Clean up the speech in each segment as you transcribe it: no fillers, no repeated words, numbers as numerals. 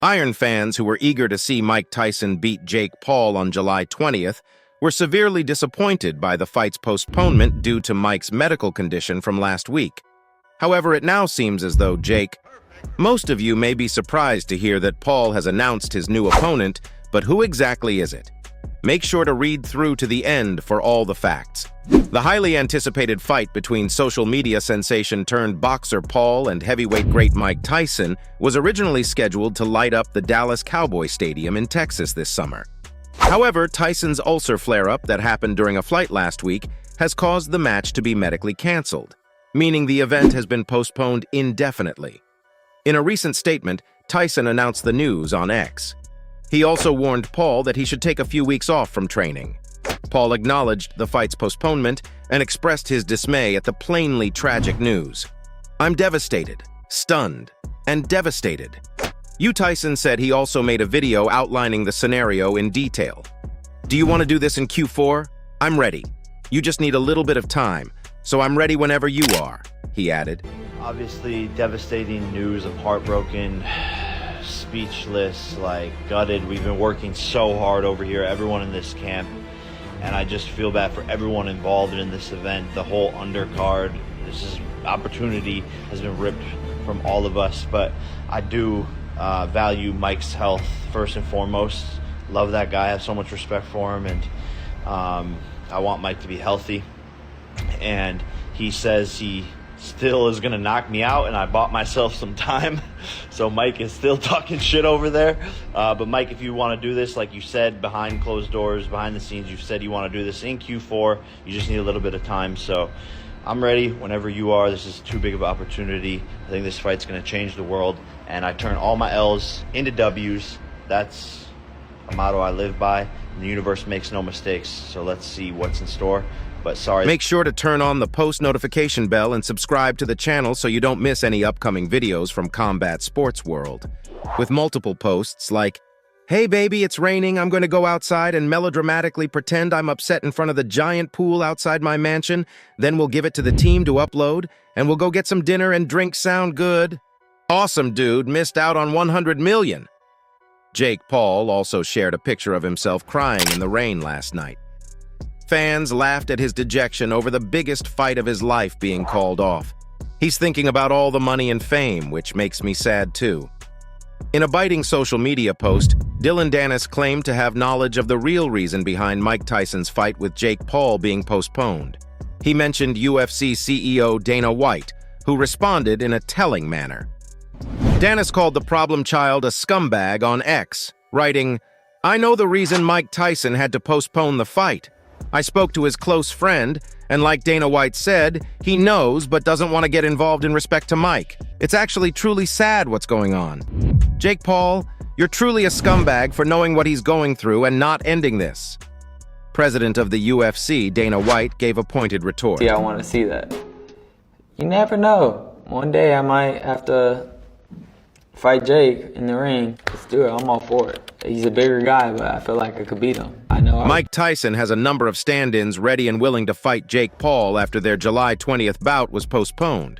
Iron fans who were eager to see Mike Tyson beat Jake Paul on July 20th were severely disappointed by the fight's postponement due to Mike's medical condition from last week. However, it now seems as though Most of you may be surprised to hear that Paul has announced his new opponent, but who exactly is it? Make sure to read through to the end for all the facts. The highly anticipated fight between social media sensation turned boxer Paul and heavyweight great Mike Tyson was originally scheduled to light up the Dallas Cowboy Stadium in Texas this summer. However, Tyson's ulcer flare-up that happened during a flight last week has caused the match to be medically canceled, meaning the event has been postponed indefinitely. In a recent statement, Tyson announced the news on X. He also warned Paul that he should take a few weeks off from training. Paul acknowledged the fight's postponement and expressed his dismay at the plainly tragic news. "I'm devastated, stunned, and devastated." Tyson said he also made a video outlining the scenario in detail. "Do you want to do this in Q4? I'm ready. You just need a little bit of time, so I'm ready whenever you are," he added. Obviously, devastating news. I'm heartbroken, speechless, gutted. We've been working so hard over here, everyone in this camp, and I just feel bad for everyone involved in this event, the whole undercard. Opportunity has been ripped from all of us, but I do value Mike's health first and foremost. Love that guy, I have so much respect for him, and I want Mike to be healthy. And he says he still is gonna knock me out, and I bought myself some time. So Mike is still talking shit over there. But Mike, if you want to do this, like you said, behind closed doors, behind the scenes, you said you want to do this in Q4. You just need a little bit of time. So I'm ready whenever you are. This is too big of an opportunity. I think this fight's gonna change the world, and I turn all my L's into W's. That's a motto I live by. The universe makes no mistakes. So let's see what's in store. But sorry. Make sure to turn on the post notification bell and subscribe to the channel so you don't miss any upcoming videos from Combat Sports World. With multiple posts like, "Hey baby, it's raining, I'm going to go outside and melodramatically pretend I'm upset in front of the giant pool outside my mansion, then we'll give it to the team to upload, and we'll go get some dinner and drinks sound good. Awesome dude, missed out on 100 million. Jake Paul also shared a picture of himself crying in the rain last night. Fans laughed at his dejection over the biggest fight of his life being called off. He's thinking about all the money and fame, which makes me sad too. In a biting social media post, Dylan Dennis claimed to have knowledge of the real reason behind Mike Tyson's fight with Jake Paul being postponed. He mentioned UFC CEO Dana White, who responded in a telling manner. Dennis called the problem child a scumbag on X, writing, "I know the reason Mike Tyson had to postpone the fight. I spoke to his close friend, and like Dana White said, he knows but doesn't want to get involved in respect to Mike. It's actually truly sad what's going on. Jake Paul, you're truly a scumbag for knowing what he's going through and not ending this." President of the UFC, Dana White, gave a pointed retort. "Yeah, I want to see that. You never know. One day I might have to fight Jake in the ring. Let's do it. I'm all for it. He's a bigger guy, but I feel like I could beat him. Mike Tyson has a number of stand-ins ready and willing to fight Jake Paul after their July 20th bout was postponed.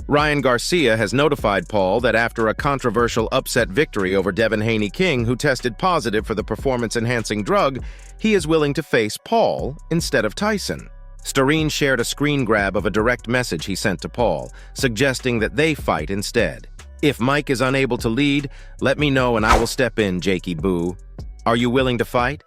Ryan Garcia has notified Paul that after a controversial upset victory over Devin Haney-King, who tested positive for the performance-enhancing drug, he is willing to face Paul instead of Tyson. Starine shared a screen grab of a direct message he sent to Paul, suggesting that they fight instead. "If Mike is unable to lead, let me know and I will step in, Jakey Boo. Are you willing to fight?"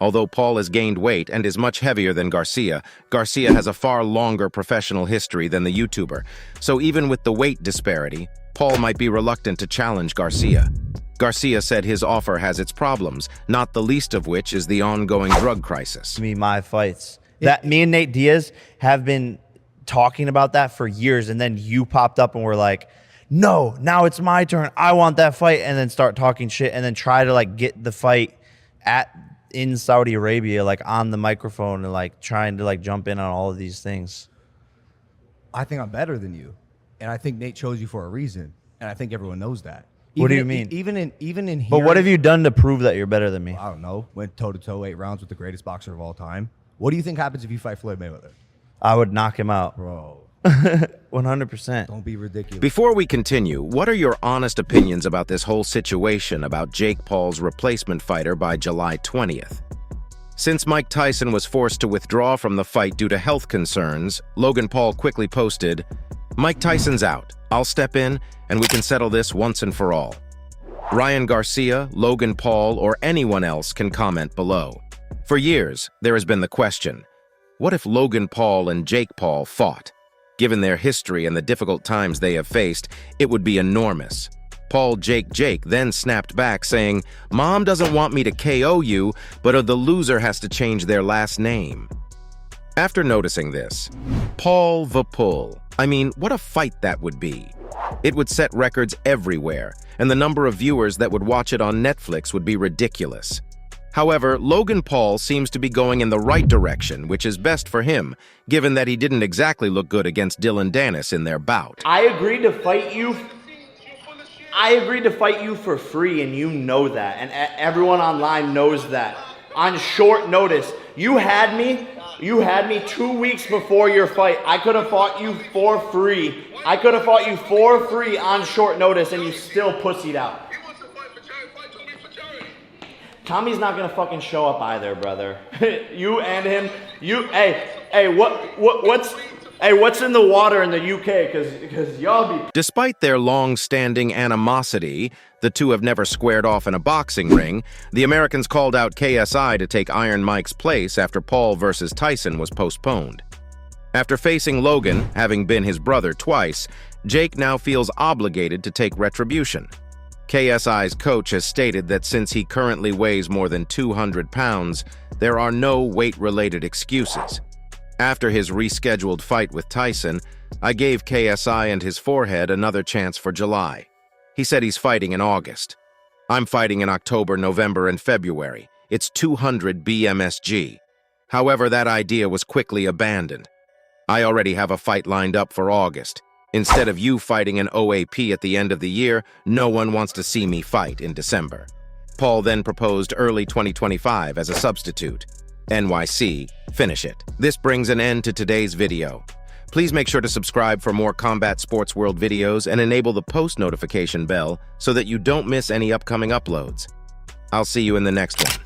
Although Paul has gained weight and is much heavier than Garcia, Garcia has a far longer professional history than the YouTuber, so even with the weight disparity, Paul might be reluctant to challenge Garcia. Garcia said his offer has its problems, not the least of which is the ongoing drug crisis. My fights. Me and Nate Diaz have been talking about that for years, and then you popped up and were like, "No, now it's my turn. I want that fight," and then start talking shit and then try to get the fight in Saudi Arabia, on the microphone and trying to jump in on all of these things. I think I'm better than you, and I think Nate chose you for a reason, and I think everyone knows that. What do you mean? Even in here. But what have you done to prove that you're better than me? I don't know. Went toe to toe 8 rounds with the greatest boxer of all time. What do you think happens if you fight Floyd Mayweather? I would knock him out. Bro. 100%. Don't be ridiculous. Before we continue, what are your honest opinions about this whole situation about Jake Paul's replacement fighter by July 20th? Since Mike Tyson was forced to withdraw from the fight due to health concerns, Logan Paul quickly posted, "Mike Tyson's out. I'll step in, and we can settle this once and for all." Ryan Garcia, Logan Paul, or anyone else can comment below. For years, there has been the question, what if Logan Paul and Jake Paul fought? Given their history and the difficult times they have faced, it would be enormous. Jake then snapped back saying, "Mom doesn't want me to KO you, but the loser has to change their last name." After noticing this, Paul the Pull. I mean, what a fight that would be. It would set records everywhere, and the number of viewers that would watch it on Netflix would be ridiculous. However, Logan Paul seems to be going in the right direction, which is best for him, given that he didn't exactly look good against Dylan Dennis in their bout. I agreed to fight you for free, and you know that, and everyone online knows that. On short notice, you had me 2 weeks before your fight. I could have fought you for free. I could have fought you for free on short notice, and you still pussied out. Tommy's not gonna fucking show up either, brother. You and him. What's in the water in the UK? Because y'all be. Despite their long-standing animosity, the two have never squared off in a boxing ring. The Americans called out KSI to take Iron Mike's place after Paul versus Tyson was postponed. After facing Logan, having been his brother twice, Jake now feels obligated to take retribution. KSI's coach has stated that since he currently weighs more than 200 pounds, there are no weight-related excuses. After his rescheduled fight with Tyson, I gave KSI and his forehead another chance for July. He said he's fighting in August. I'm fighting in October, November, and February. It's 200 BMSG. However, that idea was quickly abandoned. I already have a fight lined up for August. Instead of you fighting an OAP at the end of the year, no one wants to see me fight in December. Paul then proposed early 2025 as a substitute. NYC, finish it. This brings an end to today's video. Please make sure to subscribe for more Combat Sports World videos and enable the post notification bell so that you don't miss any upcoming uploads. I'll see you in the next one.